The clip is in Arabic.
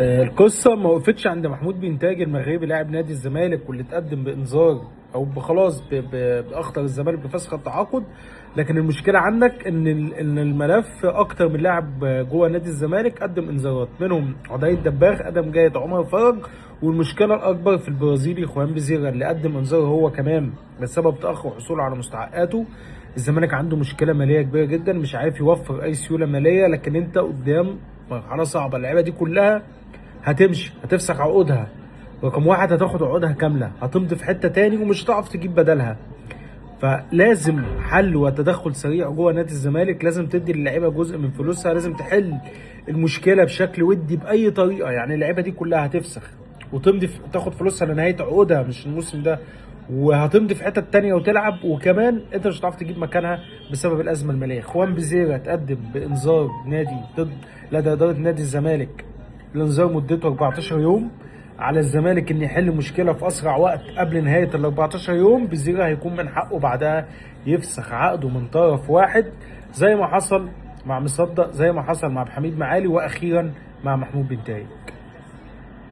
القصه ما وقفتش عند محمود بنتاج المغربي لاعب نادي الزمالك واللي اتقدم بانذار او خلاص باخطر الزمالك بفسخ التعاقد. لكن المشكله عندك ان الملف اكتر من لاعب جوه نادي الزمالك قدم انذارات، منهم عدي الدباغ، ادم جيد، عمر فرج. والمشكله الاكبر في البرازيلي خوان بيزيرا اللي قدم انذار هو كمان بسبب تاخر حصوله على مستحقاته. الزمالك عنده مشكله ماليه كبيره جدا، مش عارف يوفر اي سيوله ماليه. لكن انت قدام مرحله صعبه، اللعيبه دي كلها هتمشي، هتفسخ عقودها. رقم واحد هتاخد عقودها كامله، هتمضي في حته تاني ومش هتعرف تجيب بدلها. فلازم حل وتدخل سريع جوه نادي الزمالك، لازم تدي للعيبه جزء من فلوسها، لازم تحل المشكله بشكل ودي باي طريقه. يعني اللعيبه دي كلها هتفسخ وتمضي تاخد فلوسها لنهايه عقودها مش الموسم ده، وهتمضي في حته تانيه وتلعب، وكمان انت مش هتعرف تجيب مكانها بسبب الازمه الماليه. خوان بيزيرا تقدم بانذار نادي ضد لدى اداره نادي الزمالك. الانذار مدته 14 يوم، على الزمالك ان يحل مشكله في اسرع وقت قبل نهايه ال 14 يوم. بيزيرا هيكون من حقه بعدها يفسخ عقده من طرف واحد، زي ما حصل مع مصدق، زي ما حصل مع حميد معالي، واخيرا مع محمود بنتايج.